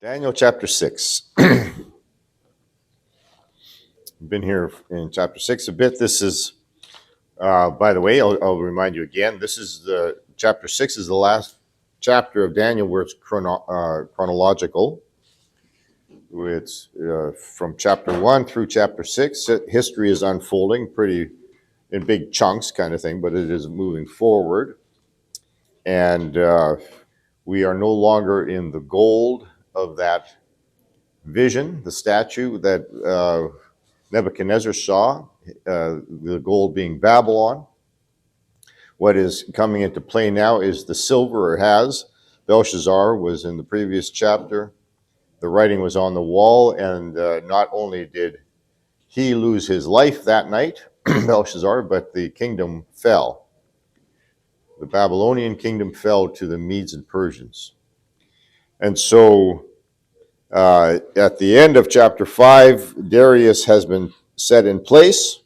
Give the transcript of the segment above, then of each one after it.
Daniel chapter 6. We've been here in chapter 6 a bit. This is, by the way, I'll remind you again, this is chapter 6 is the last chapter of Daniel where it's chronological. It's from chapter 1 through chapter 6. History is unfolding pretty in big chunks kind of thing, but it is moving forward. And we are no longer in the gold of that vision, the statue that Nebuchadnezzar saw, the gold being Babylon. What is coming into play now is the silver, or has. Belshazzar was in the previous chapter. The writing was on the wall, and not only did he lose his life that night, Belshazzar, but the kingdom fell. The Babylonian kingdom fell to the Medes and Persians. And so at the end of chapter 5, Darius has been set in place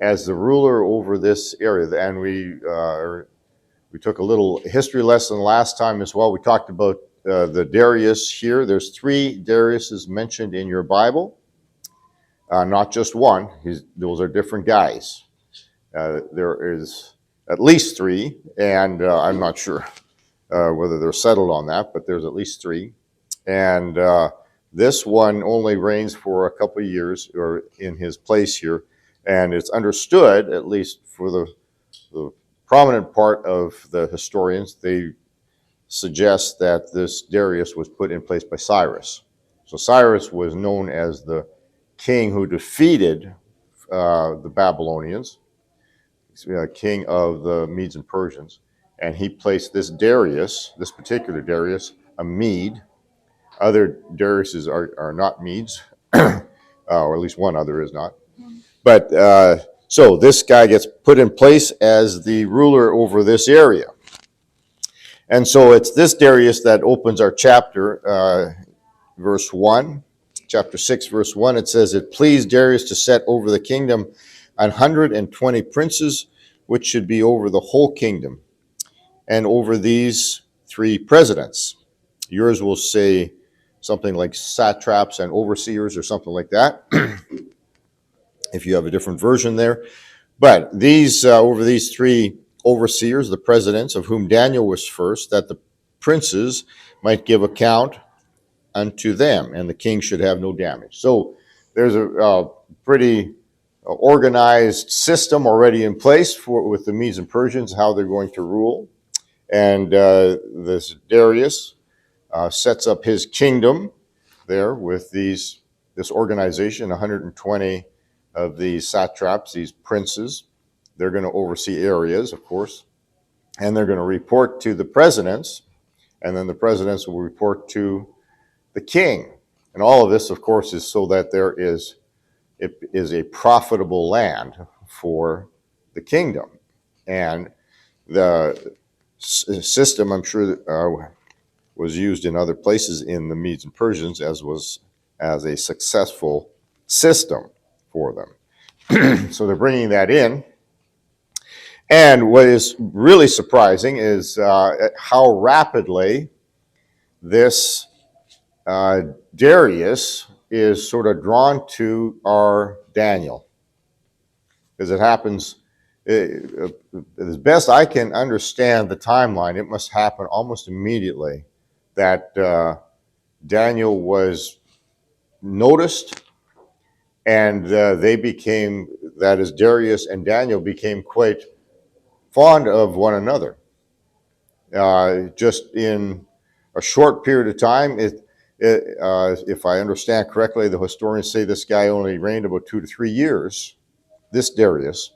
as the ruler over this area. And we took a little history lesson last time as well. We talked about the Darius here. There's 3 Dariuses mentioned in your Bible, not just one. Those are different guys. There is at least 3, and I'm not sure whether they're settled on that, but there's at least 3. And this one only reigns for a couple of years, or in his place here. And it's understood, at least for the prominent part of the historians, they suggest that this Darius was put in place by Cyrus. So Cyrus was known as the king who defeated the Babylonians, king of the Medes and Persians. And he placed this Darius, this particular Darius, a Mede. Other Dariuses are not Medes, or at least one other is not. But so this guy gets put in place as the ruler over this area. And so it's this Darius that opens our chapter, verse 1. Chapter 6, verse 1, it says, "It pleased Darius to set over the kingdom 120 princes, which should be over the whole kingdom, and over these 3 presidents." Yours will say something like satraps and overseers or something like that, if you have a different version there. But these over these 3 overseers, the presidents, of whom Daniel was first, that the princes might give account unto them, and the king should have no damage. So there's a pretty organized system already in place with the Medes and Persians, how they're going to rule. And this Darius sets up his kingdom there with this organization, 120 of these satraps, these princes. They're going to oversee areas, of course, and they're going to report to the presidents, and then the presidents will report to the king. And all of this, of course, is so that it is a profitable land for the kingdom. And the system, I'm sure, was used in other places in the Medes and Persians as a successful system for them. So they're bringing that in. And what is really surprising is how rapidly this Darius is sort of drawn to our Daniel. Because it happens, as best I can understand the timeline, it must happen almost immediately that Daniel was noticed, and that is, Darius and Daniel became quite fond of one another. Just in a short period of time, if I understand correctly, the historians say this guy only reigned about 2 to 3 years, this Darius.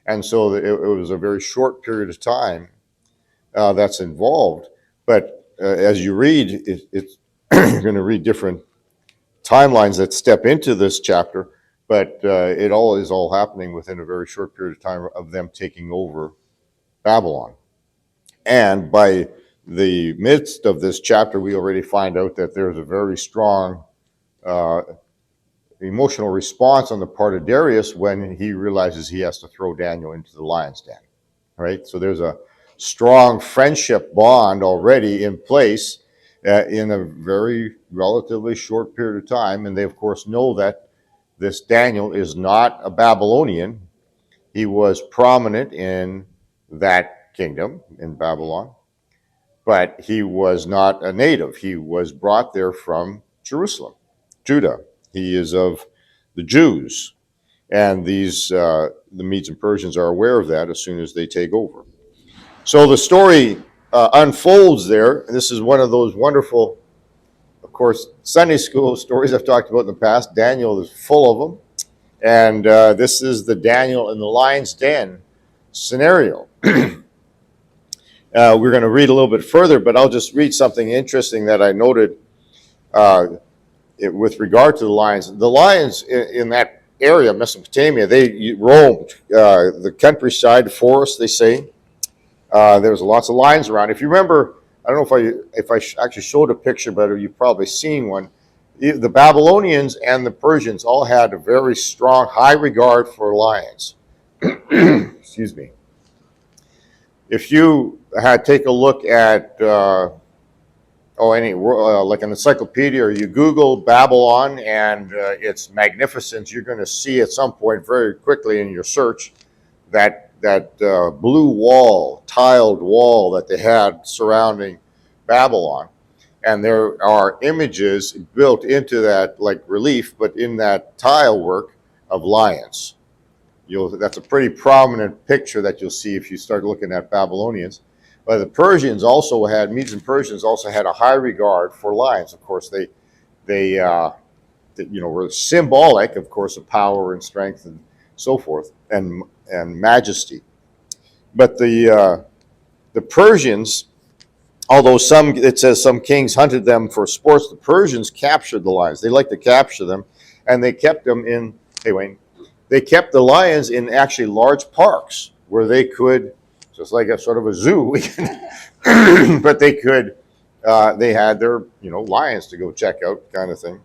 And so it was a very short period of time that's involved. But as you read, you're going to read different timelines that step into this chapter, but it all is happening within a very short period of time of them taking over Babylon. And by the midst of this chapter, we already find out that there's a very strong emotional response on the part of Darius when he realizes he has to throw Daniel into the lion's den. Right? So there's a strong friendship bond already in place in a very relatively short period of time. And they, of course, know that this Daniel is not a Babylonian. He was prominent in that kingdom in Babylon, but he was not a native. He was brought there from Jerusalem, Judah. He is of the Jews. And the Medes and Persians are aware of that as soon as they take over. So the story unfolds there. This is one of those wonderful, of course, Sunday school stories I've talked about in the past. Daniel is full of them. And this is the Daniel in the lion's den scenario. We're going to read a little bit further, but I'll just read something interesting that I noted with regard to the lions. The lions in that area, Mesopotamia, they roamed the countryside, forest, they say. There was lots of lions around. If you remember, I don't know if I actually showed a picture, but you've probably seen one. The Babylonians and the Persians all had a very strong, high regard for lions. Excuse me. If you take a look at like an encyclopedia, or you Google Babylon and its magnificence, you're going to see at some point very quickly in your search that blue wall, tiled wall that they had surrounding Babylon. And there are images built into that, like relief, but in that tile work of lions. That's a pretty prominent picture that you'll see if you start looking at Babylonians. But the Persians also had, Medes and Persians also had a high regard for lions. Of course, they were symbolic, of course, of power and strength and so forth, and majesty. But the Persians, although it says some kings hunted them for sports, the Persians captured the lions. They liked to capture them, and they kept them in. Hey, Wayne. They kept the lions in actually large parks where they could, just like a sort of a zoo, but they could. They had their lions to go check out, kind of thing.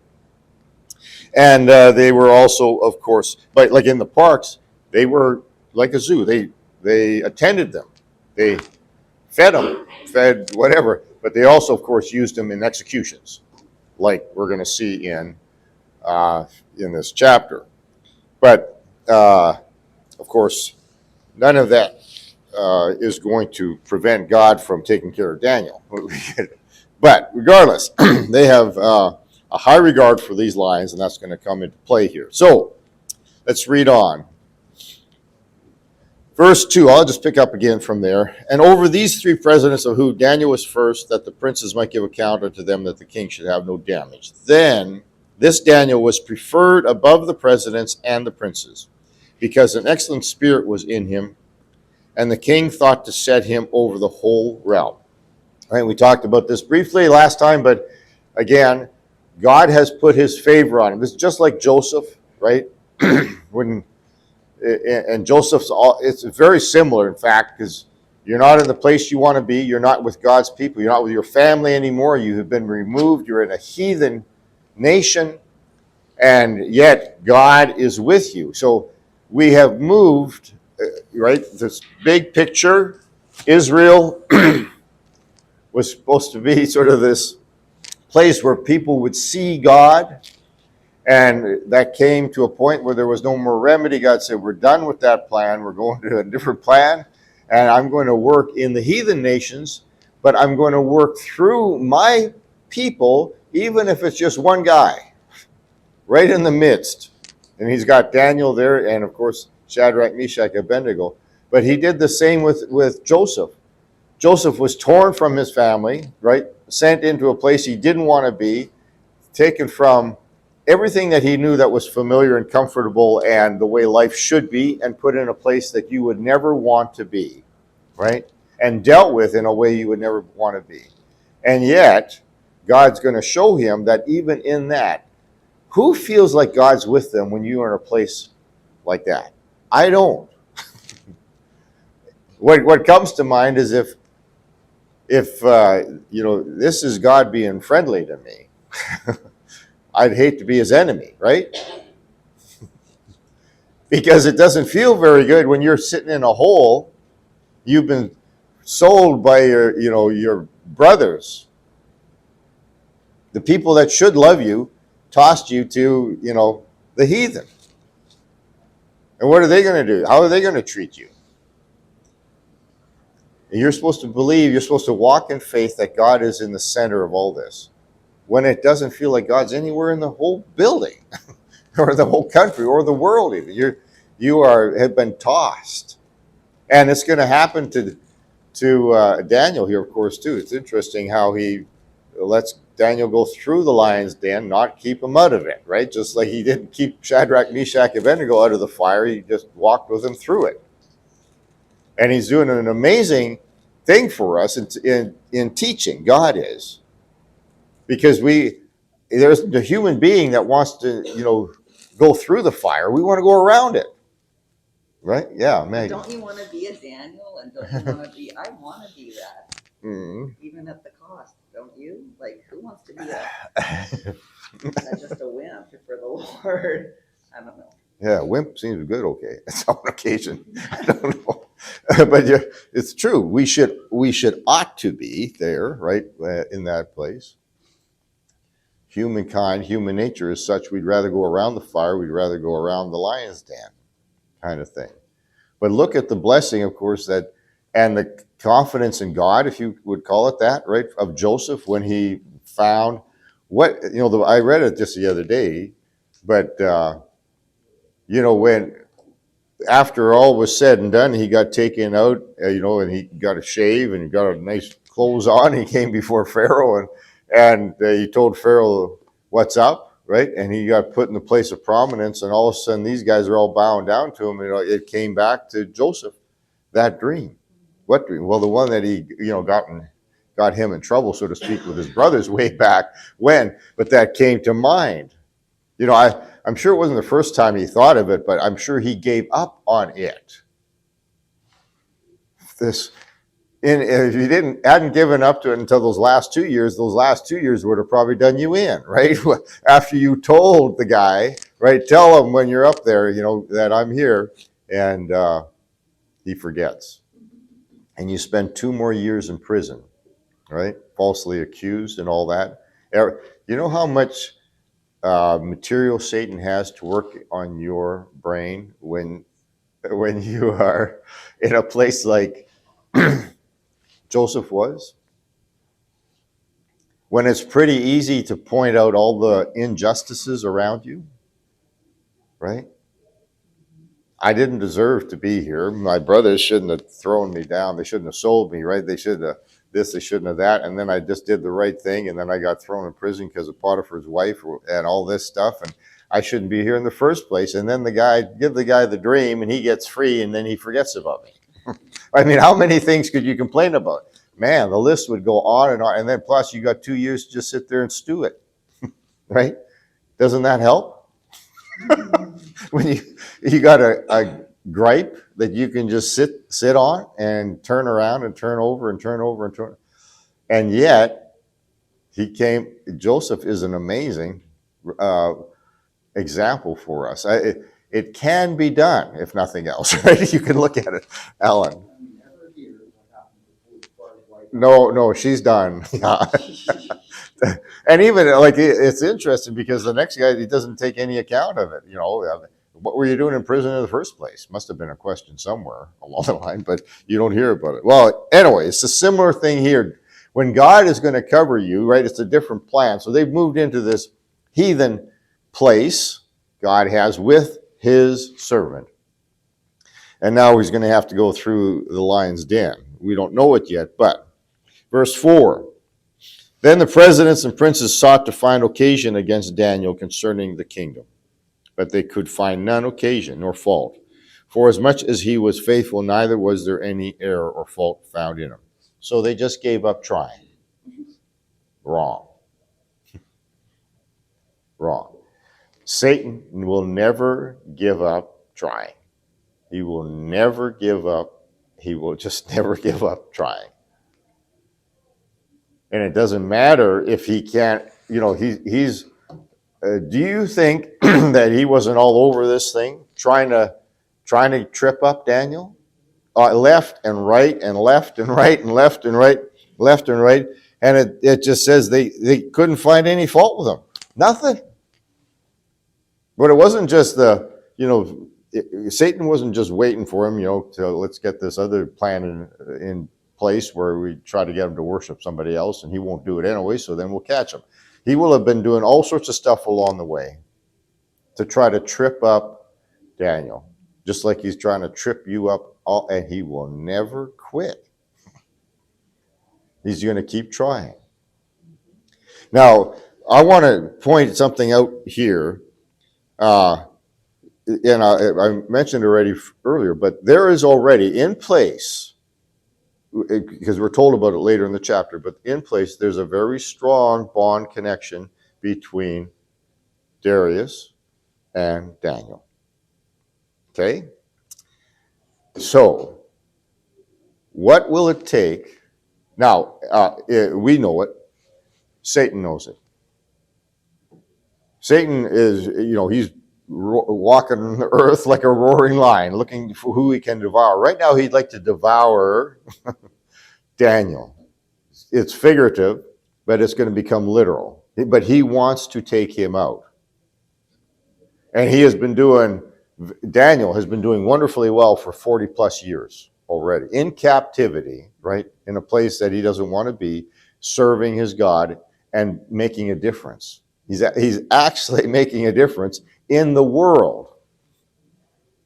And they were also, of course, but like in the parks, they were like a zoo. They attended them. They fed them, fed whatever. But they also, of course, used them in executions, like we're going to see in this chapter. But of course, none of that is going to prevent God from taking care of Daniel. But regardless, they have a high regard for these lions, and that's going to come into play here. So let's read on. Verse 2, I'll just pick up again from there. And over these three presidents, of whom Daniel was first, that the princes might give account unto them, that the king should have no damage. Then this Daniel was preferred above the presidents and the princes, because an excellent spirit was in him, and the king thought to set him over the whole realm. All right, we talked about this briefly last time, but again, God has put his favor on him. This is just like Joseph, right? And Joseph's, it's very similar, in fact, because you're not in the place you want to be. You're not with God's people. You're not with your family anymore. You have been removed. You're in a heathen nation, and yet God is with you. So we have moved, right? This big picture, Israel was supposed to be sort of this place where people would see God, and that came to a point where there was no more remedy. God said, we're done with that plan. We're going to a different plan, and I'm going to work in the heathen nations, but I'm going to work through my people, even if it's just one guy, right in the midst. And he's got Daniel there, and of course, Shadrach, Meshach, Abednego. But he did the same with Joseph. Joseph was torn from his family, right? Sent into a place he didn't want to be, taken from everything that he knew that was familiar and comfortable and the way life should be, and put in a place that you would never want to be, right? And dealt with in a way you would never want to be. And yet, God's going to show him that even in that, who feels like God's with them when you are in a place like that? I don't. What comes to mind is if this is God being friendly to me, I'd hate to be his enemy, right? Because it doesn't feel very good when you're sitting in a hole. You've been sold by your brothers, The people that should love you tossed you to, the heathen. And what are they going to do? How are they going to treat you? And you're supposed to believe, you're supposed to walk in faith that God is in the center of all this. When it doesn't feel like God's anywhere in the whole building or the whole country or the world even. Have been tossed. And it's going to happen to Daniel here, of course, too. It's interesting how he lets Daniel go through the lion's den, not keep him out of it, right? Just like he didn't keep Shadrach, Meshach, and Abednego out of the fire. He just walked with them through it. And he's doing an amazing thing for us in teaching. God is. Because there's the human being that wants to, go through the fire. We want to go around it. Right? Yeah, Maggie. Don't you want to be a Daniel? And don't you want to be, I want to be that. Mm-hmm. Even at the cost, don't you? Like, who wants to be just a wimp for the Lord? I don't know. Yeah, wimp seems good, okay. It's on occasion. I don't know. But yeah, it's true. We ought to be there, right, in that place. Humankind, human nature is such, we'd rather go around the fire, we'd rather go around the lion's den kind of thing. But look at the blessing, of course, and the confidence in God, if you would call it that, right, of Joseph when he found I read it just the other day, but, when after all was said and done, he got taken out, and he got a shave and he got a nice clothes on. He came before Pharaoh and he told Pharaoh, what's up, right? And he got put in the place of prominence, and all of a sudden these guys are all bowing down to him. It came back to Joseph, that dream. What dream? Well, the one that he, got him in trouble, so to speak, with his brothers way back when, but that came to mind. I'm sure it wasn't the first time he thought of it, but I'm sure he gave up on it. If you hadn't given up to it until those last 2 years would have probably done you in, right? After you told the guy, right, tell him when you're up there, that I'm here, and he forgets. And you spend 2 more years in prison, right? Falsely accused and all that. You know how much material Satan has to work on your brain when you are in a place like Joseph was? When it's pretty easy to point out all the injustices around you, right? I didn't deserve to be here. My brothers shouldn't have thrown me down. They shouldn't have sold me, right? They should have this, they shouldn't have that. And then I just did the right thing, and then I got thrown in prison because of Potiphar's wife and all this stuff, and I shouldn't be here in the first place. And then give the guy the dream, and he gets free, and then he forgets about me. I mean, how many things could you complain about? Man, the list would go on, and then plus you got 2 years to just sit there and stew it, right? Doesn't that help? When you got a gripe that you can just sit on and turn around and turn over and turn over and turn, and yet Joseph is an amazing example for us. It can be done, if nothing else, right? You can look at it, Alan. No, she's done. And even it's interesting because the next guy, he doesn't take any account of it. What were you doing in prison in the first place? Must have been a question somewhere along the line, but you don't hear about it. Well, anyway, it's a similar thing here. When God is going to cover you, right, it's a different plan. So they've moved into this heathen place God has with his servant. And now he's going to have to go through the lion's den. We don't know it yet, but verse 4. Then the presidents and princes sought to find occasion against Daniel concerning the kingdom, but they could find none occasion nor fault. For as much as he was faithful, neither was there any error or fault found in him. So they just gave up trying. Wrong. Wrong. Satan will never give up trying. He will never give up. He will just never give up trying. And it doesn't matter if he can't, he's do you think that he wasn't all over this thing, trying to trip up Daniel? Left and right and left and right and left and right, left and right. And it just says they couldn't find any fault with him. Nothing. But it wasn't just Satan wasn't just waiting for him, to let's get this other plan in place where we try to get him to worship somebody else and he won't do it anyway, so then we'll catch him. He will have been doing all sorts of stuff along the way to try to trip up Daniel, just like he's trying to trip you up, and he will never quit. He's going to keep trying. Now, I want to point something out here. And I mentioned already earlier, but there is already in place, because we're told about it later in the chapter, but in place, there's a very strong bond connection between Darius and Daniel. Okay? So, what will it take? Now, we know it. Satan knows it. Satan is, he's walking on the earth like a roaring lion, looking for who he can devour. Right now, he'd like to devour Daniel. It's figurative, but it's going to become literal. But he wants to take him out. And Daniel has been doing wonderfully well for 40 plus years already, in captivity, right? In a place that he doesn't want to be, serving his God and making a difference. He's actually making a difference in the world.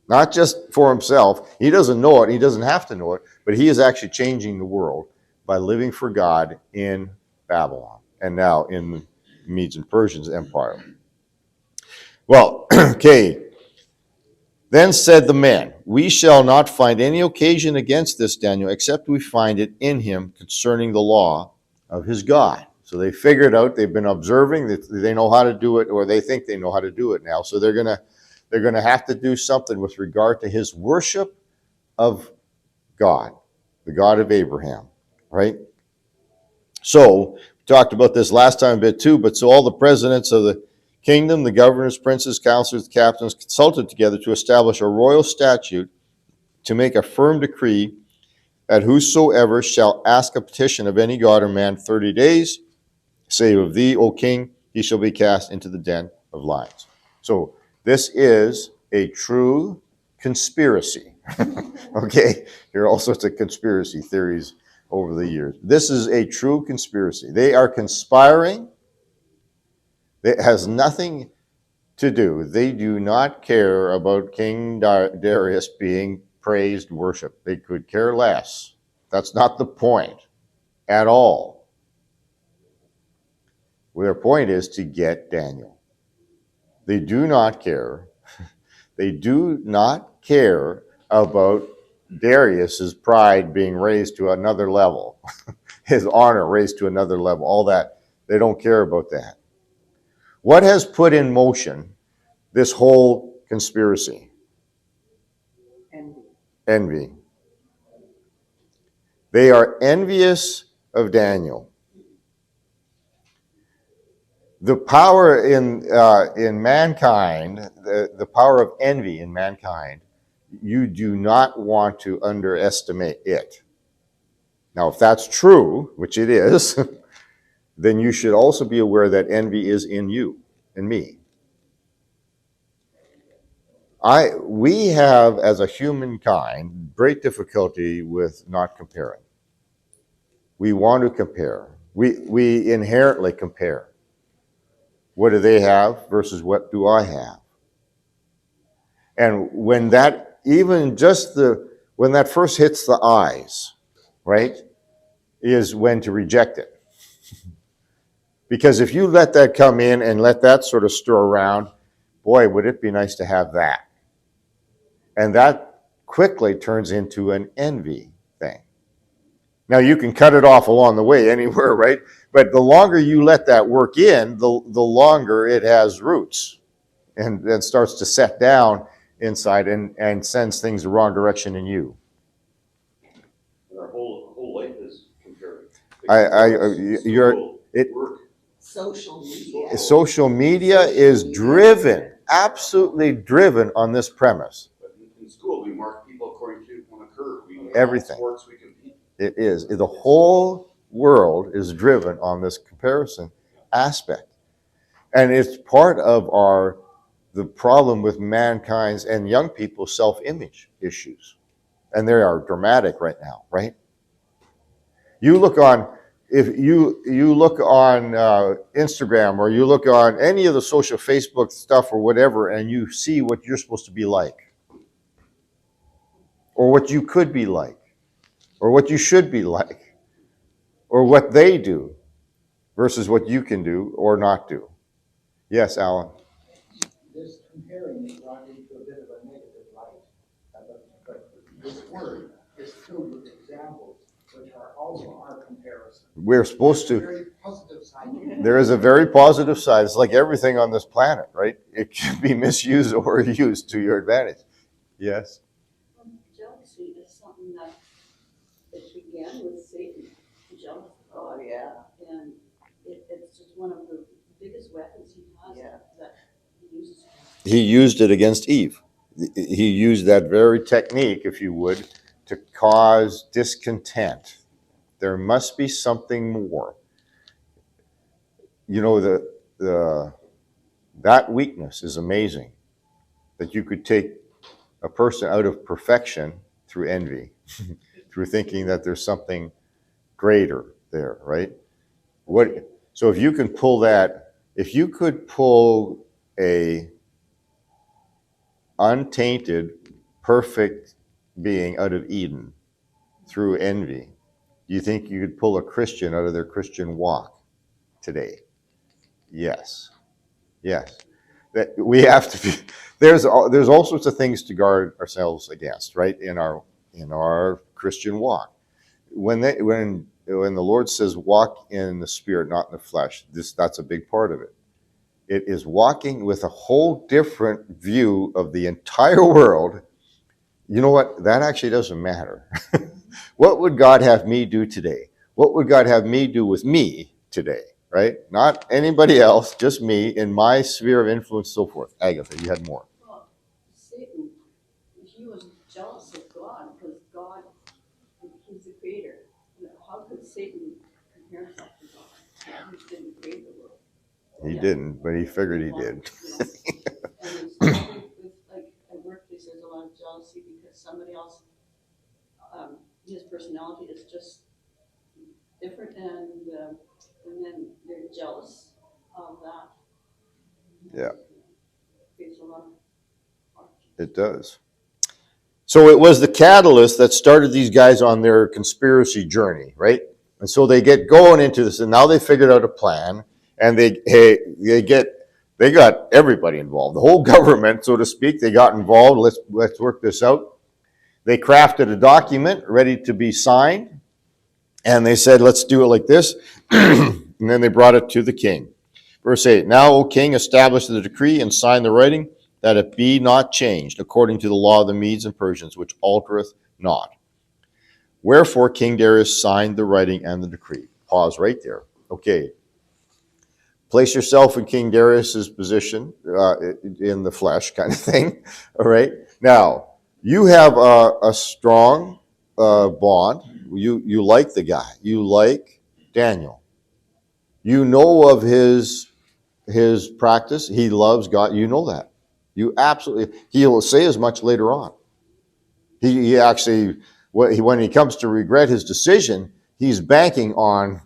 Not just for himself. He doesn't know it. He doesn't have to know it. But he is actually changing the world by living for God in Babylon and now in the Medes and Persians Empire. Well, okay. Then said the men, we shall not find any occasion against this Daniel, except we find it in him concerning the law of his God. So they figured out, they've been observing, that they know how to do it, or they think they know how to do it now. So they're gonna have to do something with regard to his worship of God, the God of Abraham, right? So we talked about this last time a bit too, but so all the presidents of the kingdom, the governors, princes, counselors, captains consulted together to establish a royal statute to make a firm decree that whosoever shall ask a petition of any god or man 30 days, save of thee, O king, he shall be cast into the den of lions. So this is a true conspiracy. Okay, there are all sorts of conspiracy theories over the years. This is a true conspiracy. They are conspiring. It has nothing to do. They do not care about King Darius being praised, worshiped. They could care less. That's not the point at all. Their point is to get Daniel. They do not care. They do not care about Darius's pride being raised to another level, his honor raised to another level, all that. They don't care about that. What has put in motion this whole conspiracy? Envy. They are envious of Daniel. The power in mankind, the power of envy in mankind, you do not want to underestimate it. Now, if that's true, which it is, then you should also be aware that envy is in you and me. We have, as a humankind, great difficulty with not comparing. We want to compare. We inherently compare. What do they have versus what do I have? And when that when that first hits the eyes, right, is when to reject it. Because if you let that come in and let that sort of stir around, boy, would it be nice to have that. And that quickly turns into an envy thing. Now, you can cut it off along the way anywhere, right? But the longer you let that work in, the longer it has roots and then starts to set down inside and sends things the wrong direction in you. Our whole life is comparing. Social media is driven, absolutely driven on this premise. But in school, we mark people according to on a curve. We Everything. Sports we compete. It is. The whole world is driven on this comparison aspect. And it's part of the problem with mankind's and young people's self-image issues. And they are dramatic right now, right? You look on, if you look on Instagram, or you look on any of the social Facebook stuff or whatever, and you see what you're supposed to be like, or what you could be like, or what you should be like, or what they do versus what you can do or not do. Yes, Alan. This comparing is brought into a bit of a negative light, but this word is filled with examples which are also our comparison. We're supposed to. Very positive side to it. There is a very positive side. It's like everything on this planet, right? It can be misused or used to your advantage. Yes. Jealousy is something that it began with Satan, jealous of Oh, God, yeah, and it's just one of the biggest weapons he has Yeah. that he uses. He used it against Eve. He used that very technique, if you would, to cause discontent. There must be something more. You know, that weakness is amazing, that you could take a person out of perfection through envy, through thinking that there's something greater there, right? So if you can pull that, if you could pull a untainted, perfect being out of Eden through envy, do you think you could pull a Christian out of their Christian walk today? Yes. Yes. That we have to be, there's all sorts of things to guard ourselves against, right? In our Christian walk. When the Lord says walk in the Spirit, not in the flesh, that's a big part of it. It is walking with a whole different view of the entire world. You know what? That actually doesn't matter. What would God have me do today? What would God have me do with me today? Right? Not anybody else, just me in my sphere of influence, so forth. Agatha, you had more. Well, Satan, he was jealous of God because God, he's the creator. How could Satan compare himself to God? He didn't create the world. He Yeah. didn't, but he figured he did. And there's probably like at workplace, there's a lot of jealousy because somebody else, his personality is just different, and then they're jealous of that. Yeah. Creates a lot of arguments. It does. So it was the catalyst that started these guys on their conspiracy journey, right? And so they get going into this, and now they figured out a plan, and they got everybody involved, the whole government, so to speak. They got involved. Let's work this out. They crafted a document ready to be signed, and they said, let's do it like this. And then they brought it to the king. Verse 8, now, O king, establish the decree and sign the writing, that it be not changed, according to the law of the Medes and Persians, which altereth not. Wherefore King Darius signed the writing and the decree. Pause right there. Okay. Place yourself in King Darius's position, in the flesh kind of thing. All right. Now, you have a strong bond. You like the guy. You like Daniel. You know of his practice. He loves God. You know that. You absolutely. He'll say as much later on. He actually, when he comes to regret his decision, he's banking on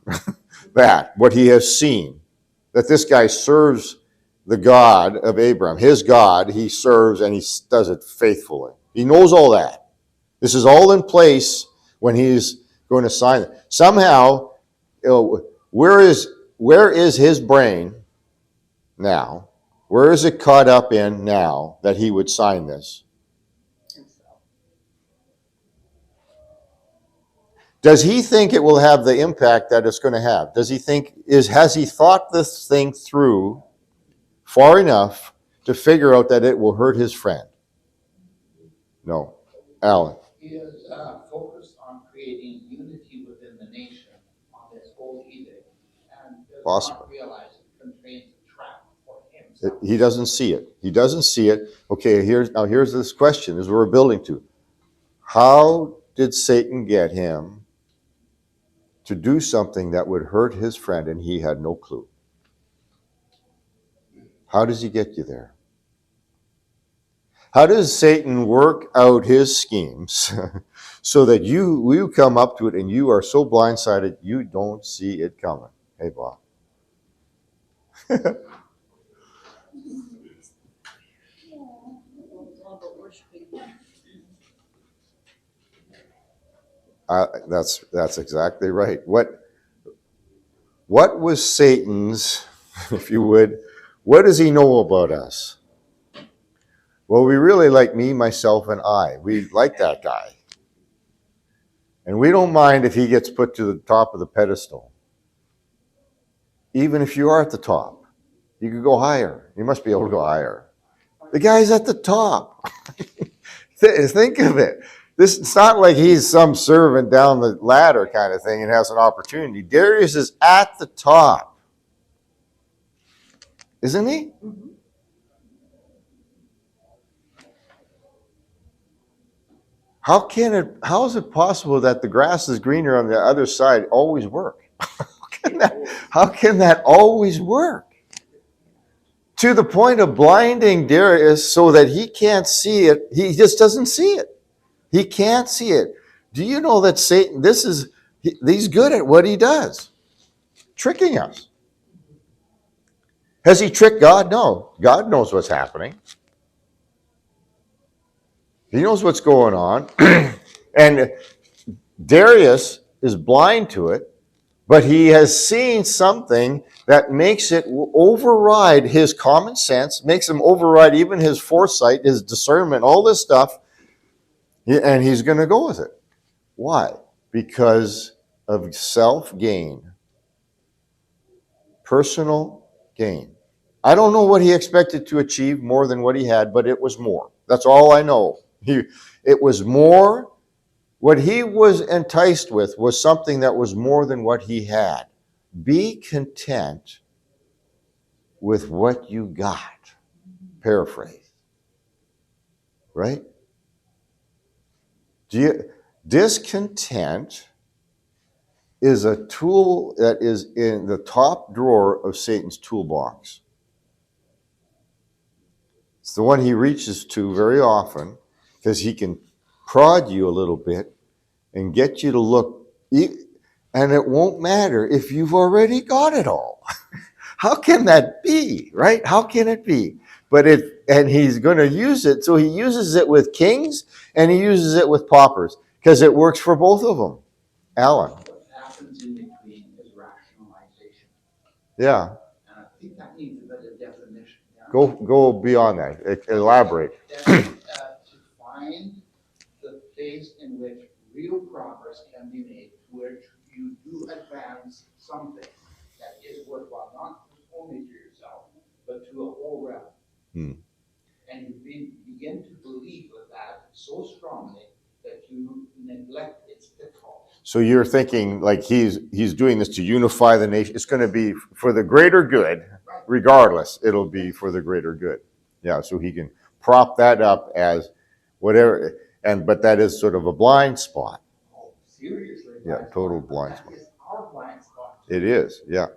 that, what he has seen, that this guy serves the God of Abraham, his God. He serves, and he does it faithfully. He knows all that. This is all in place when he's going to sign it. Somehow, where is his brain now? Where is it caught up in now that he would sign this? himself. Does he think it will have the impact that it's going to have? Does he think, has he thought this thing through far enough to figure out that it will hurt his friend? No. Alan. He is focused on creating unity within the nation on this whole edict, and does Possibly. not realize it contains a trap for himself. He doesn't see it. He doesn't see it. Okay, here's this question, as we're building to. How did Satan get him to do something that would hurt his friend, and he had no clue. How does he get you there? How does Satan work out his schemes so that you come up to it and you are so blindsided you don't see it coming? Hey, Bob. Well, it's all about worshiping him. That's exactly right. What was Satan's, if you would, what does he know about us? Well, we really like me, myself, and I. We like that guy. And we don't mind if he gets put to the top of the pedestal. Even if you are at the top, you could go higher. You must be able to go higher. The guy's at the top. Think of it. It's not like he's some servant down the ladder kind of thing and has an opportunity. Darius is at the top. Isn't he? Mhm. How is it possible that the grass is greener on the other side always work? How can that always work? To the point of blinding Darius so that he can't see it. He just doesn't see it. He can't see it. Do you know that Satan, he's good at what he does. Tricking us. Has he tricked God? No. God knows what's happening. He knows what's going on. And Darius is blind to it, but he has seen something that makes it override his common sense, makes him override even his foresight, his discernment, all this stuff, and he's going to go with it. Why? Because of self-gain, personal gain. I don't know what he expected to achieve more than what he had, but it was more. That's all I know. It was more. What he was enticed with was something that was more than what he had. Be content with what you got. Paraphrase. Right? Discontent is a tool that is in the top drawer of Satan's toolbox. It's the one he reaches to very often because he can prod you a little bit and get you to look, and it won't matter if you've already got it all. How can that be, right? How can it be? And he's going to use it, so he uses it with kings and he uses it with paupers because it works for both of them. Alan. What happens in between is rationalization. Yeah. And I think that needs a bit of definition. Yeah? Go beyond that. Elaborate. Then, to find the place in which real progress can be made, which you do advance something that is worthwhile, not only to yourself, but to a whole realm. And you begin to believe with that so strongly that you neglect its pitfalls. So you're thinking like he's doing this to unify the nation. It's going to be for the greater good, regardless. It'll be for the greater good. Yeah, so he can prop that up as whatever, but that is sort of a blind spot. Oh, seriously? Yeah, total blind spot. That is our blind spot. It is, yeah.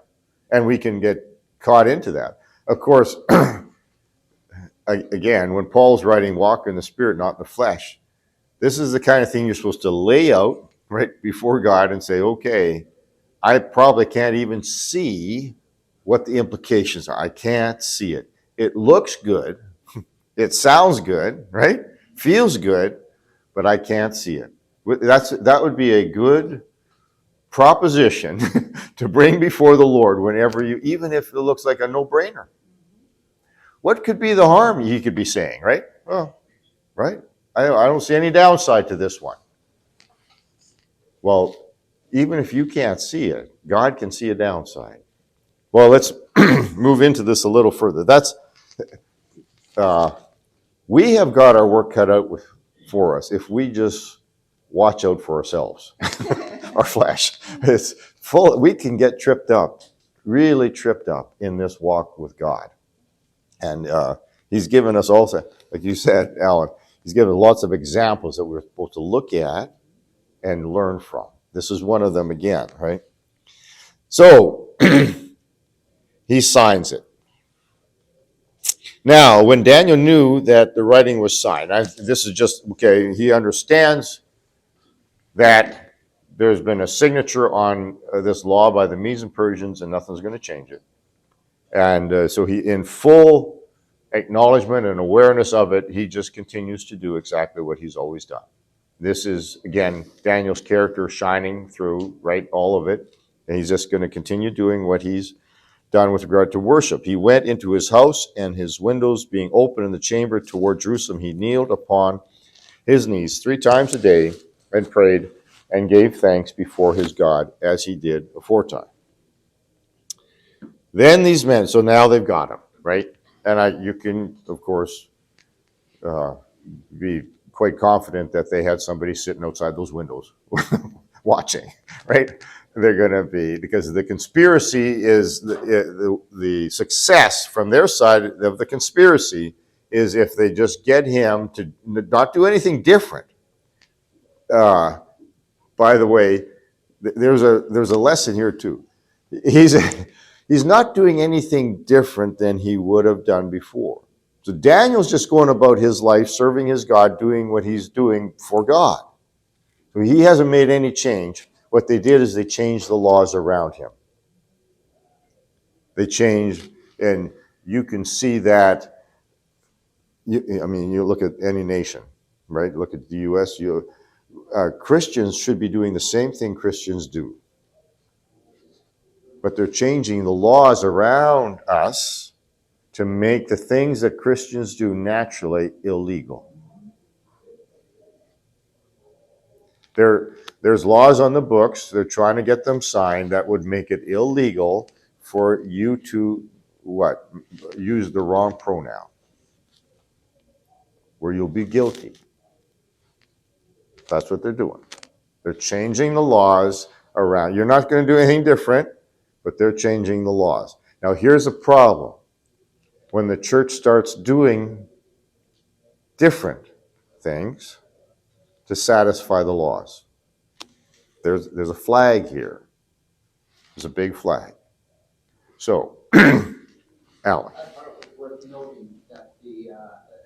And we can get caught into that. Of course, again, when Paul's writing, walk in the Spirit, not in the flesh, this is the kind of thing you're supposed to lay out right before God and say, okay, I probably can't even see what the implications are. I can't see it. It looks good. It sounds good, right? Feels good, but I can't see it. That would be a good proposition to bring before the Lord whenever even if it looks like a no-brainer. What could be the harm, he could be saying, right? Well, right? I don't see any downside to this one. Well, even if you can't see it, God can see a downside. Well, let's move into this a little further. We have got our work cut out for us if we just watch out for ourselves, our flesh. It's full. We can get tripped up, really tripped up in this walk with God. And he's given us also, like you said, Alan, he's given lots of examples that we're supposed to look at and learn from. This is one of them again, right? So he signs it. Now, when Daniel knew that the writing was signed, this is just, okay, he understands that there's been a signature on this law by the Medes and Persians, and nothing's going to change it. And so he, in full acknowledgement and awareness of it, he just continues to do exactly what he's always done. This is, again, Daniel's character shining through, right, all of it. And he's just going to continue doing what he's done with regard to worship. He went into his house, and his windows being open in the chamber toward Jerusalem, he kneeled upon his knees 3 times a day and prayed and gave thanks before his God as he did aforetime. Then these men, so now they've got him, right? And you can, of course, be quite confident that they had somebody sitting outside those windows watching, right? They're going to be, because the conspiracy is, the success from their side of the conspiracy is if they just get him to not do anything different. By the way, there's a lesson here too. He's not doing anything different than he would have done before. So Daniel's just going about his life, serving his God, doing what he's doing for God. So he hasn't made any change. What they did is they changed the laws around him. They changed, and you can see that. You look at any nation, right? Look at the U.S. Christians should be doing the same thing Christians do. But they're changing the laws around us to make the things that Christians do naturally illegal. There's laws on the books, they're trying to get them signed that would make it illegal for you to, use the wrong pronoun, where you'll be guilty. That's what they're doing. They're changing the laws around. You're not going to do anything different, but they're changing the laws. Now, here's a problem. When the church starts doing different things to satisfy the laws, there's a flag here. There's a big flag. So, Alan. I thought it was worth noting that the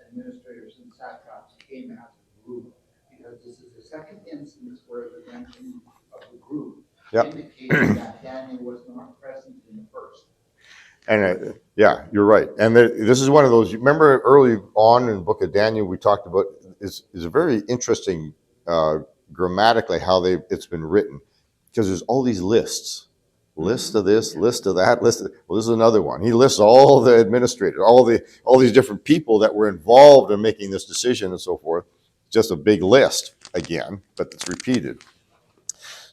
administrators and satraps came as a group, because this is the second instance where the mention of the group indicates that Daniel was not present in the first. And yeah, you're right. And this is one of those, you remember early on in the book of Daniel, we talked about, is a very interesting grammatically how it's been written, because there's all these lists. List of this, list of that, this is another one. He lists all the administrators, all these different people that were involved in making this decision and so forth. Just a big list again, but it's repeated.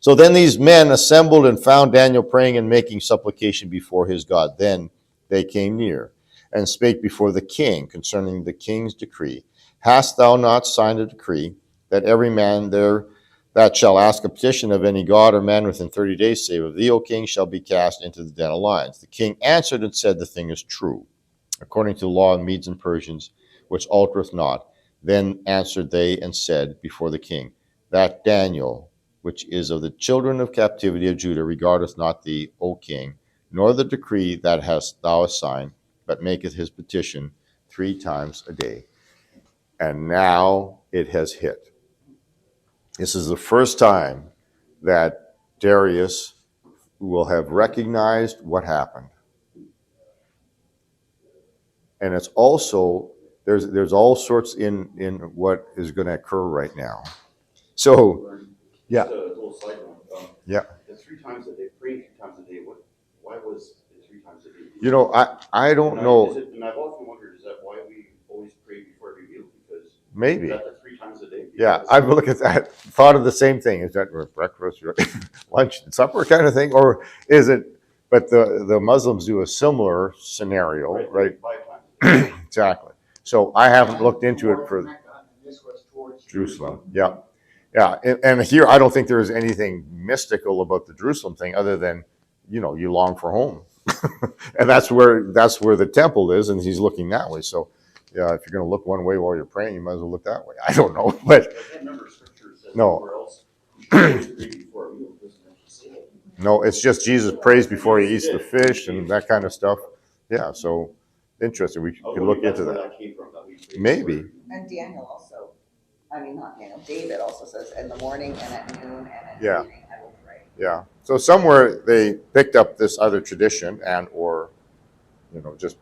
So then these men assembled and found Daniel praying and making supplication before his God. Then they came near and spake before the king concerning the king's decree. Hast thou not signed a decree that every man there that shall ask a petition of any god or man within 30 days, save of thee, O king, shall be cast into the den of lions? The king answered and said, the thing is true, according to the law of Medes and Persians, which altereth not. Then answered they and said before the king, that Daniel, which is of the children of captivity of Judah, regardeth not thee, O king, nor the decree that hast thou assigned, but maketh his petition 3 times a day. And now it has hit. This is the first time that Darius will have recognized what happened. And it's also, there's all sorts in what is going to occur right now. So, yeah. Just a little side note. Yeah. The 3 times a day, praying 3 times a day, why was it 3 times a day? You know, I don't know. And I've often wondered, is that why we always pray before every meal? Because Maybe. is that the 3 times a day? Yeah, Because I've looked at that, thought of the same thing. Is that breakfast, lunch, supper kind of thing? Or is it, but the Muslims do a similar scenario, right? 5 times. Exactly. So I haven't looked into it for This was towards Jerusalem. Yeah. Yeah. And here, I don't think there is anything mystical about the Jerusalem thing other than, you long for home. And that's where the temple is, and he's looking that way. So, yeah, if you're going to look one way while you're praying, you might as well look that way. I don't know, but I can't remember scripture says No. anywhere else. You should always pray before a meal. doesn't actually say it. No, it's just Jesus prays before he eats the fish and that kind of stuff. Yeah, so interesting. We I was could look wondering into that's that. where that came from, that we prayed Maybe. for- And Daniel also, I mean, not Daniel, David also says, in the morning and at noon and at Yeah. evening I will pray. Yeah. So somewhere they picked up this other tradition and or, just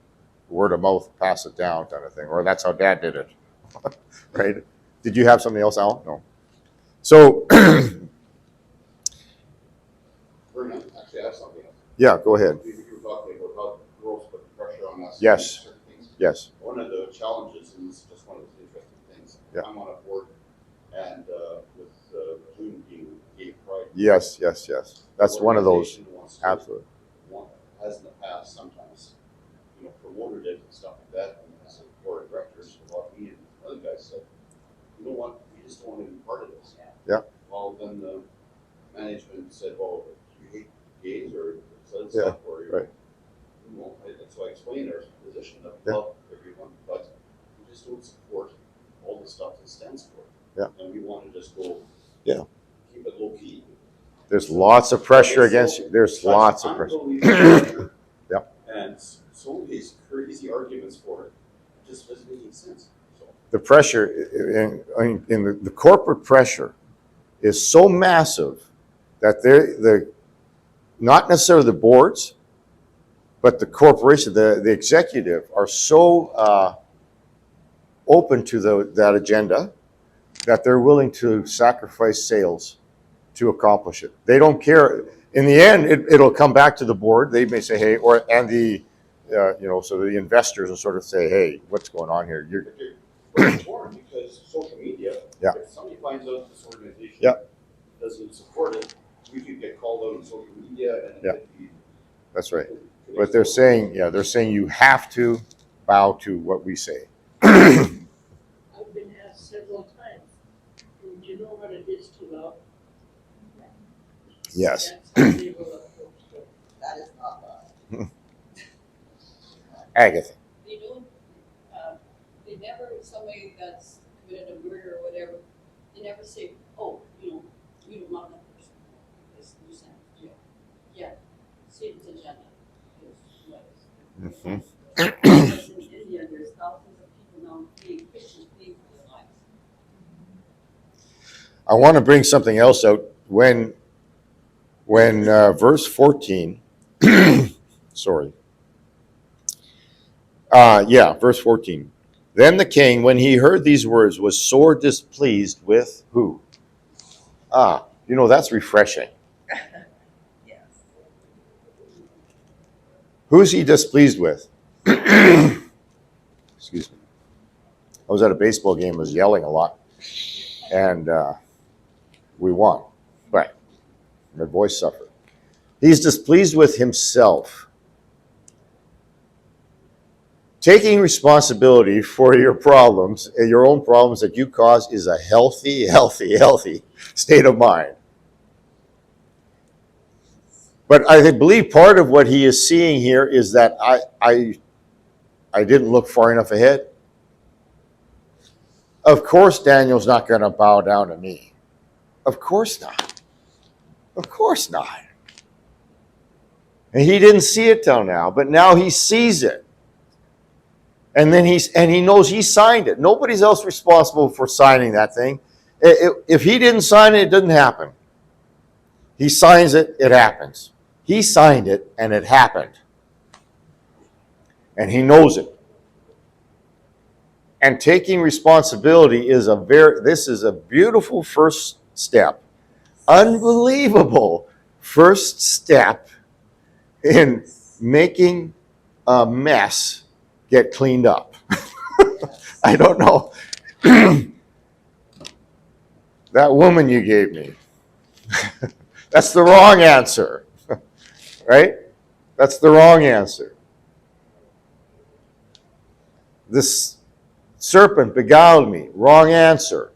word of mouth, pass it down kind of thing. Or that's how Dad did it. Right? Did you have something else, Al? No. So, Vernon, actually, I have something else. yeah, go ahead. You were talking about how girls put pressure on us. Yes. to do certain things. Yes. One of the challenges, and this is just one of the interesting things, Yeah. I'm on a board, and with June being gay pride. Yes. That's one of those. organization wants to- Absolutely. Has in the past sometimes, promoted it and stuff like that, and as a board of directors, a lot of me and other guys said, you know what, we just don't want to be part of this. Yeah. Well, then the management said, well, do you hate gays or said Yeah, stuff, or right. so I explained our position of Yeah. love everyone, but we just don't support all the stuff it stands for. Yeah. And we want to just go. Yeah. Keep it low key. There's lots of pressure against you. There's Such lots of pressure. unbelievable pressure. Yep. And so many crazy arguments for it, it just doesn't make any sense. So, The pressure in the corporate pressure is so massive that they're not necessarily the boards, but the corporation, the executive are so open to that agenda that they're willing to sacrifice sales to accomplish it. They don't care. In the end, it'll come back to the board. They may say, "Hey," so the investors will sort of say, "Hey, what's going on here?" it's torn because social media, Yeah. if somebody finds out this organization Yeah. doesn't support it, we could get called out on social media and Yeah. it could be. That's right. could But they're explode. saying you have to bow to what we say. I've been asked several times, do you know what it is to love? Yes. That's how they will approach it. That is not love. Agatha. They don't, they never, somebody that's committed a murder or whatever, they never say, oh, you don't love that person, because you sent him to jail. Yeah, Satan's agenda is what is. Mhm. Because in India, there's thousands of people now fleeing, Christians fleeing for their lives. I want to bring something else out. When verse 14, sorry. Verse 14. Then the king, when he heard these words, was sore displeased with who? That's refreshing. Yes. Who's he displeased with? Excuse me. I was at a baseball game, I was yelling a lot, and we won, but my voice suffered. He's displeased with himself. Taking responsibility for your problems, your own problems that you cause, is a healthy state of mind. But I believe part of what he is seeing here is that I didn't look far enough ahead. Of course, Daniel's not going to bow down to me. Of course not. Of course not. And he didn't see it till now, but now he sees it. And then he knows he signed it. Nobody's else responsible for signing that thing. If he didn't sign it, it doesn't happen. He signs it, it happens. He signed it, and it happened. And he knows it. And taking responsibility is this is a beautiful first step. Unbelievable first step in making a mess get cleaned up. I don't know. That woman you gave me. That's the wrong answer. Right? That's the wrong answer. This serpent beguiled me. Wrong answer.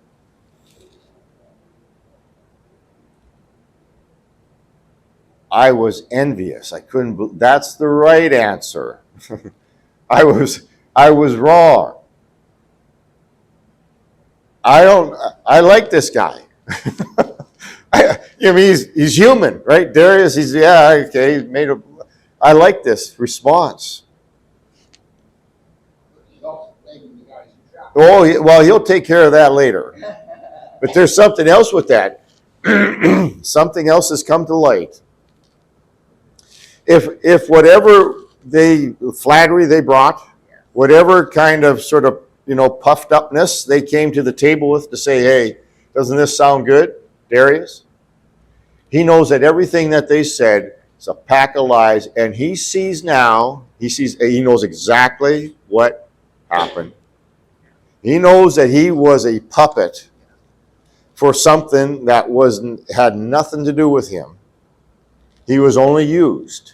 I was envious. I couldn't. That's the right answer. I was wrong. I like this guy. I mean, he's human, right? Darius, yeah, okay, I like this response. He's also blaming the guys in charge. Oh, well, he'll take care of that later. But there's something else with that. Something else has come to light. If whatever flattery they brought, whatever kind of sort of, puffed upness they came to the table with to say, hey, doesn't this sound good, Darius? He knows that everything that they said is a pack of lies, and he knows exactly what happened. He knows that he was a puppet for something that had nothing to do with him. He was only used.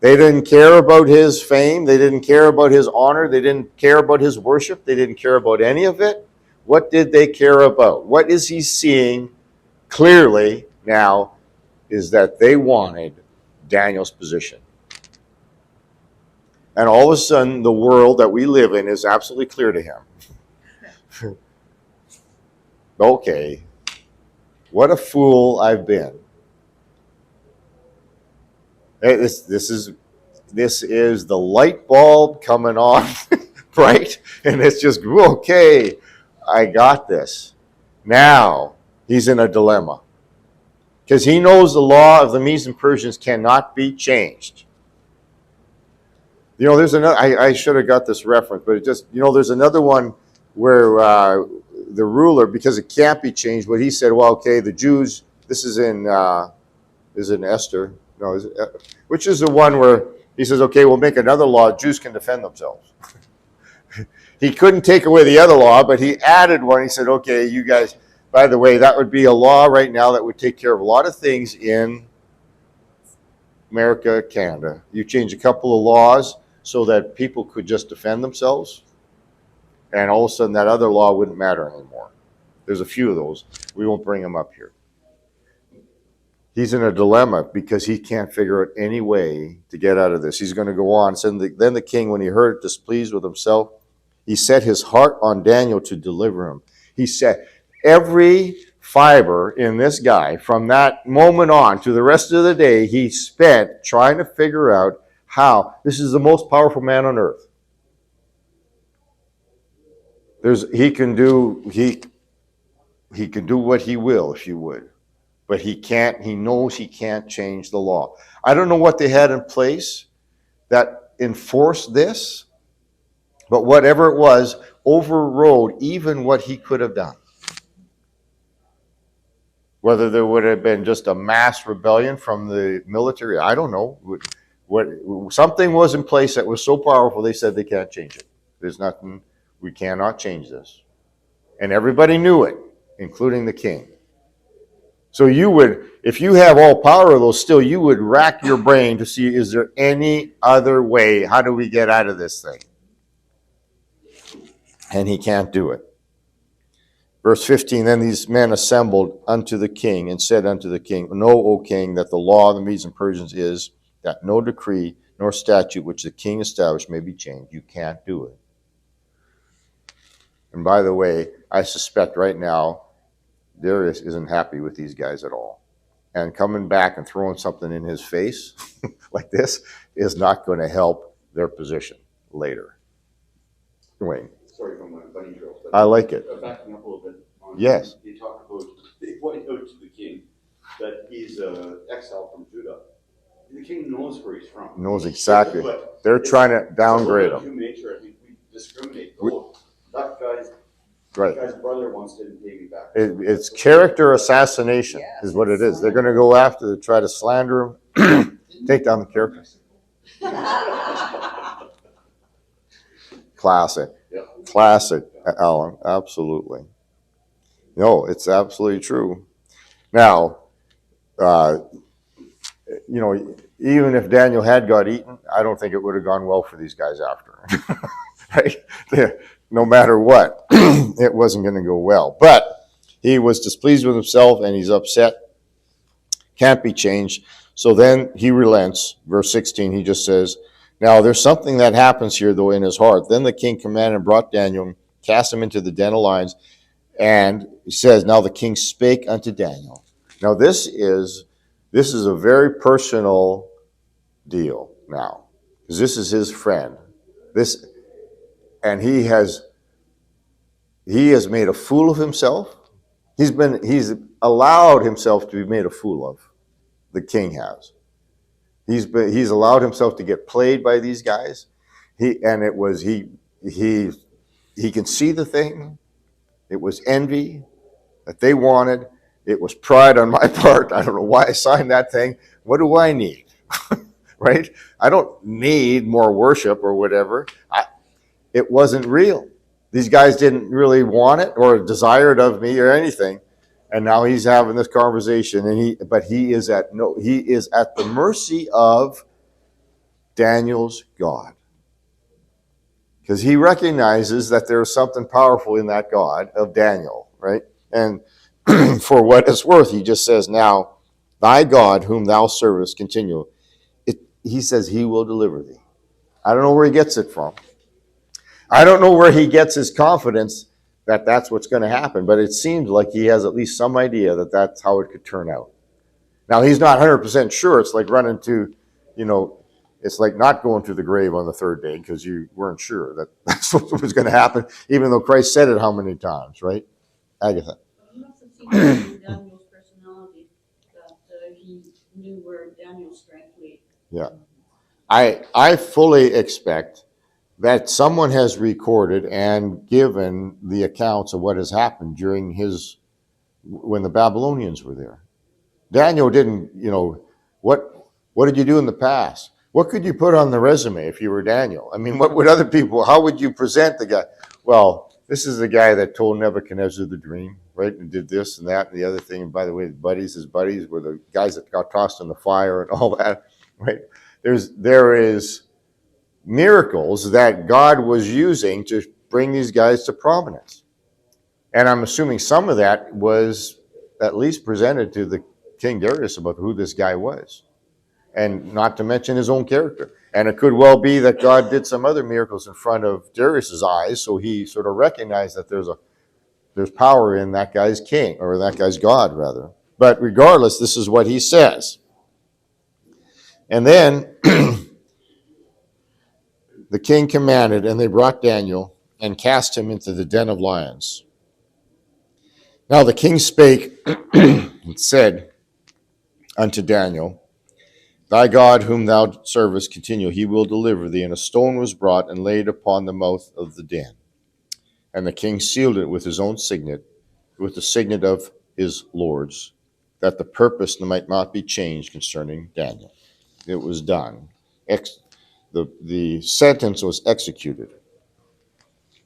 They didn't care about his fame. They didn't care about his honor. They didn't care about his worship. They didn't care about any of it. What did they care about? What is he seeing clearly now is that they wanted Daniel's position. And all of a sudden, the world that we live in is absolutely clear to him. Okay, what a fool I've been. This is the light bulb coming on, right? And it's just, okay, I got this. Now he's in a dilemma. Because he knows the law of the Medes and Persians cannot be changed. There's another, I should have got this reference, but there's another one where the ruler, because it can't be changed, but he said, well, okay, the Jews, this is in Esther, no, which is the one where he says, okay, we'll make another law, Jews can defend themselves. He couldn't take away the other law, but he added one. He said, okay, you guys, by the way, that would be a law right now that would take care of a lot of things in America, Canada. You change a couple of laws so that people could just defend themselves, and all of a sudden that other law wouldn't matter anymore. There's a few of those. We won't bring them up here. He's in a dilemma because he can't figure out any way to get out of this. He's going to go on. Then the king, when he heard it, displeased with himself, he set his heart on Daniel to deliver him. He said, every fiber in this guy, from that moment on to the rest of the day, he spent trying to figure out how. This is the most powerful man on earth. He can do what he will, if you would. But he knows he can't change the law. I don't know what they had in place that enforced this, but whatever it was, overrode even what he could have done. Whether there would have been just a mass rebellion from the military, I don't know. Something was in place that was so powerful, they said they can't change it. There's nothing, we cannot change this. And everybody knew it, including the king. So you would, if you have all power of those still, you would rack your brain to see, is there any other way? How do we get out of this thing? And he can't do it. Verse 15, then these men assembled unto the king and said unto the king, know, O king, that the law of the Medes and Persians is that no decree nor statute which the king established may be changed. You can't do it. And by the way, I suspect right now, Darius isn't happy with these guys at all. And coming back and throwing something in his face like this is not going to help their position later. Wayne. Sorry for my bunny trail. But I like it. Backing up a little bit. Yes. They talk about, they point out to the king that he's exiled from Judah. The king knows where he's from. Knows exactly. But they're trying to downgrade him. Human nature, I think we discriminate. Oh, that guy's brother once didn't pay me back. It's character assassination is what it is. They're going to go after to try to slander him, take down the character. Classic. Yeah. Classic, Alan. Absolutely. No, it's absolutely true. Now, even if Daniel had got eaten, I don't think it would have gone well for these guys after him. Right? No matter what, it wasn't going to go well. But he was displeased with himself and he's upset. Can't be changed. So then he relents. Verse 16, he just says, now there's something that happens here, though, in his heart. Then the king commanded and brought Daniel, cast him into the den of lions. And he says, now the king spake unto Daniel. Now this is a very personal deal now, because this is his friend. And he has made a fool of himself. He's allowed himself to be made a fool of. The king has. He's allowed himself to get played by these guys. He can see the thing. It was envy that they wanted. It was pride on my part. I don't know why I signed that thing. What do I need? Right? I don't need more worship or whatever. It wasn't real. These guys didn't really want it or desire it of me or anything. And now he's having this conversation, and he is at the mercy of Daniel's God. Because he recognizes that there's something powerful in that God of Daniel, right? And for what it's worth, he just says, now, thy God whom thou servest continue. He says he will deliver thee. I don't know where he gets it from. I don't know where he gets his confidence that that's what's going to happen, but it seems like he has at least some idea that that's how it could turn out. Now, he's not 100% sure. It's like running to, it's like not going to the grave on the third day because you weren't sure that that's what was going to happen, even though Christ said it how many times, right? Agatha. He must have seen in Daniel's personality that he knew where Daniel's strength lay. Yeah. I fully expect that someone has recorded and given the accounts of what has happened during when the Babylonians were there. Daniel didn't, what did you do in the past? What could you put on the resume if you were Daniel? I mean, what would other people, how would you present the guy? Well, this is the guy that told Nebuchadnezzar the dream, right? And did this and that and the other thing. And by the way, his buddies were the guys that got tossed in the fire and all that, right? There is miracles that God was using to bring these guys to prominence. And I'm assuming some of that was at least presented to the King Darius about who this guy was. And not to mention his own character. And it could well be that God did some other miracles in front of Darius's eyes, so he sort of recognized that there's power in that guy's king, or that guy's God, rather. But regardless, this is what he says. And then the king commanded, and they brought Daniel and cast him into the den of lions. Now the king spake and said unto Daniel, thy God whom thou servest continue, he will deliver thee. And a stone was brought and laid upon the mouth of the den. And the king sealed it with his own signet, with the signet of his lords, that the purpose might not be changed concerning Daniel. It was done. The sentence was executed.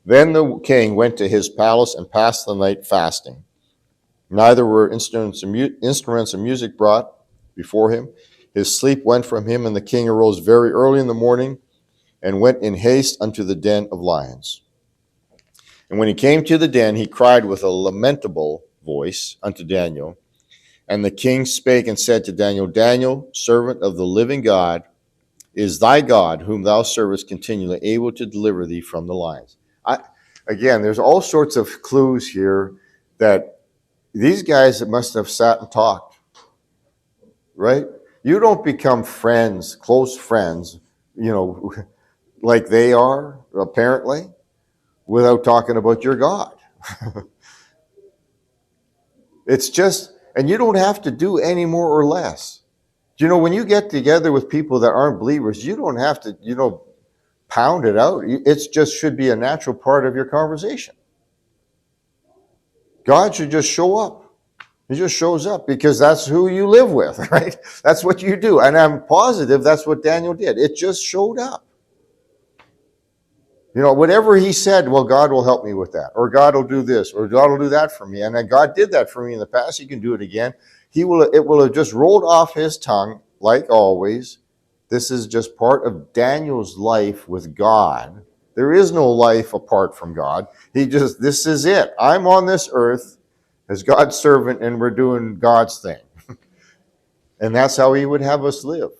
Then the king went to his palace and passed the night fasting. Neither were instruments of music brought before him. His sleep went from him, and the king arose very early in the morning and went in haste unto the den of lions. And when he came to the den, he cried with a lamentable voice unto Daniel. And the king spake and said to Daniel, Daniel, servant of the living God, is thy God, whom thou servest continually, able to deliver thee from the lions? Again, there's all sorts of clues here that these guys must have sat and talked, right? You don't become friends, close friends, like they are, apparently, without talking about your God. It's just, and you don't have to do any more or less. When you get together with people that aren't believers, you don't have to, pound it out. It just should be a natural part of your conversation. God should just show up. He just shows up because that's who you live with, right? That's what you do. And I'm positive that's what Daniel did. It just showed up. Whatever he said, well, God will help me with that, or God will do this, or God will do that for me. And then God did that for me in the past. He can do it again. It will have just rolled off his tongue, like always. This is just part of Daniel's life with God. There is no life apart from God. This is it. I'm on this earth as God's servant, and we're doing God's thing. And that's how he would have us live,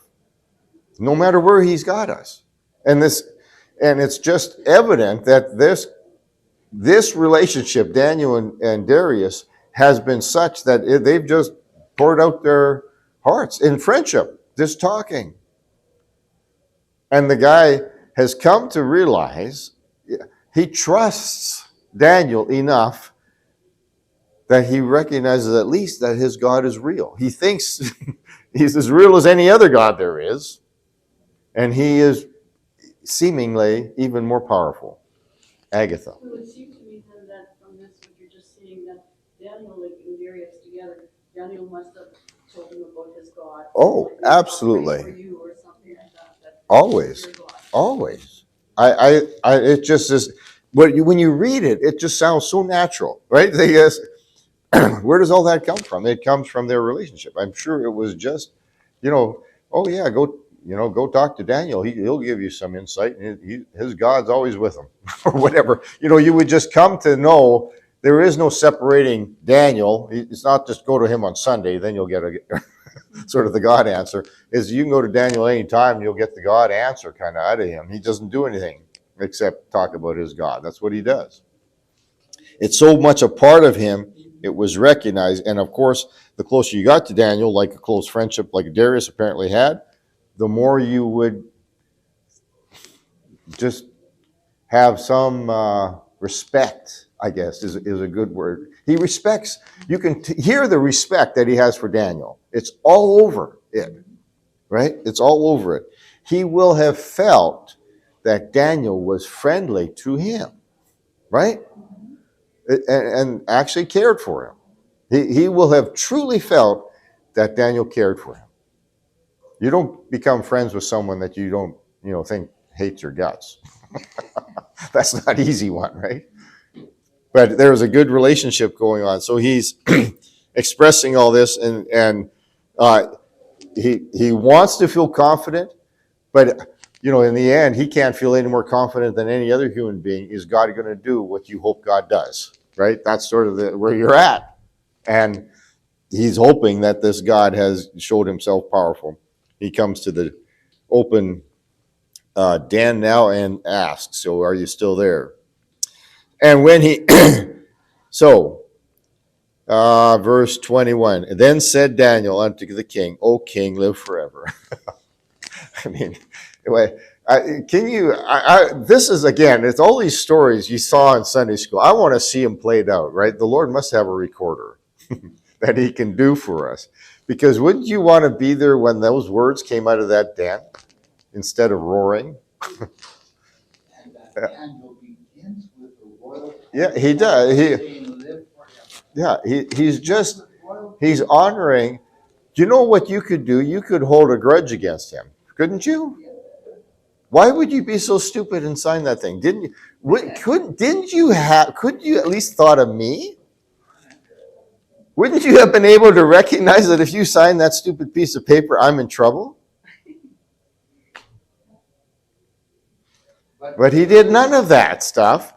no matter where he's got us. And it's just evident that this relationship, Daniel and Darius, has been such that they've just poured out their hearts in friendship, just talking. And the guy has come to realize he trusts Daniel enough that he recognizes at least that his God is real. He thinks he's as real as any other God there is, and he is seemingly even more powerful. Agatha. It would seem to me then that from this, what you're just saying, that Daniel, like, and Darius together, Daniel must have told him about his God. Oh, Like, I'll pray absolutely. for you or something like that, that Always. your God. Always. It just is, when you read it, it just sounds so natural, right? They guess, where does all that come from? It comes from their relationship. I'm sure it was just, oh yeah, go talk to Daniel. He'll give you some insight. And his God's always with him, or whatever. You would just come to know there is no separating Daniel. It's not just go to him on Sunday, then you'll get a sort of the God answer. Is you can go to Daniel anytime and you'll get the God answer kind of out of him. He doesn't do anything except talk about his God. That's what he does. It's so much a part of him, it was recognized. And of course, the closer you got to Daniel, like a close friendship like Darius apparently had, the more you would just have some respect, I guess, is a good word. He respects, you can hear the respect that he has for Daniel. It's all over it, right? It's all over it. He will have felt that Daniel was friendly to him, right? And actually cared for him. He will have truly felt that Daniel cared for him. You don't become friends with someone that you don't, think hates your guts. That's not an easy one, right? But there was a good relationship going on. So he's expressing all this, and he wants to feel confident, but in the end, he can't feel any more confident than any other human being. Is God going to do what you hope God does? Right? That's sort of where you're at, and he's hoping that this God has showed himself powerful. He comes to the open den now and asks, "So are you still there?" And when he verse 21, then said Daniel unto the king, "O king, live forever." I mean, anyway, this is, again, it's all these stories you saw in Sunday school. I want to see them played out, right? The Lord must have a recorder that he can do for us. Because wouldn't you want to be there when those words came out of that den instead of roaring? And that Daniel begins with the royal. Yeah, he does. Saying, live forever. Yeah, he's honoring. Do you know what you could do? You could hold a grudge against him, couldn't you? Why would you be so stupid and sign that thing? Couldn't you at least thought of me? Wouldn't you have been able to recognize that if you sign that stupid piece of paper, I'm in trouble? But he did none of that stuff.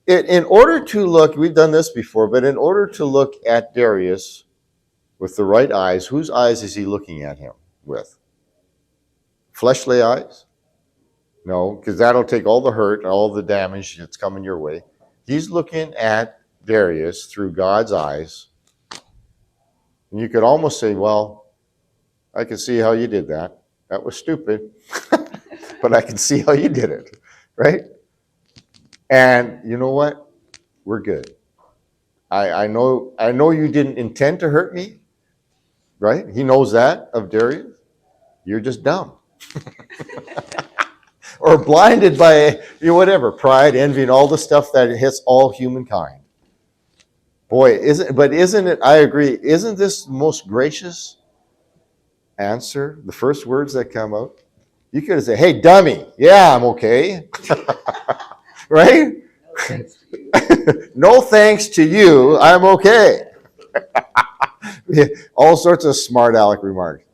In order to look, we've done this before, but in order to look at Darius with the right eyes, whose eyes is he looking at him with? Fleshly eyes? No, because that'll take all the hurt and all the damage that's coming your way. He's looking at Darius through God's eyes. And you could almost say, well, I can see how you did that. That was stupid. But I can see how you did it, right? And you know what? We're good. I know you didn't intend to hurt me, right? He knows that of Darius. You're just dumb. Or blinded by whatever, pride, envy, and all the stuff that hits all humankind. Boy, isn't it, I agree, isn't this the most gracious answer? The first words that come out? You could have said, "Hey, dummy, yeah, I'm okay." Right? No thanks to you. No thanks to you, I'm okay. All sorts of smart aleck remarks.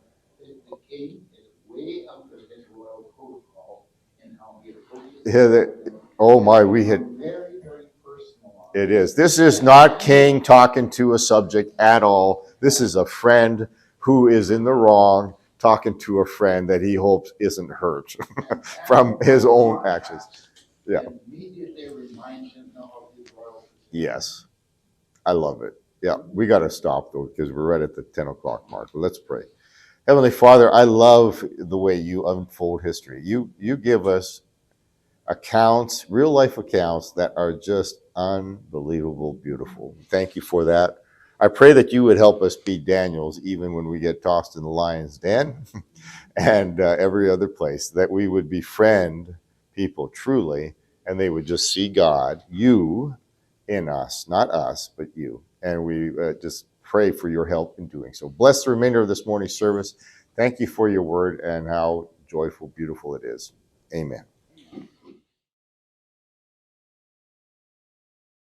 The king is way out of his royal protocol in how he approaches. Oh my, we had. Very, very personal. It is. This is not King talking to a subject at all. This is a friend who is in the wrong, talking to a friend that he hopes isn't hurt from his own actions. Yeah. Immediately remind him of his royal. Yes. I love it. Yeah, we got to stop though because we're right at the 10 o'clock mark. Let's pray. Heavenly Father, I love the way you unfold history. You give us accounts, real life accounts that are just unbelievable, beautiful. Thank you for that. I pray that you would help us be Daniels even when we get tossed in the lion's den and every other place, that we would befriend people truly and they would just see God, you in us, not us, but you. And we just pray for your help in doing so. Bless the remainder of this morning's service. Thank you for your word and how joyful, beautiful it is. Amen.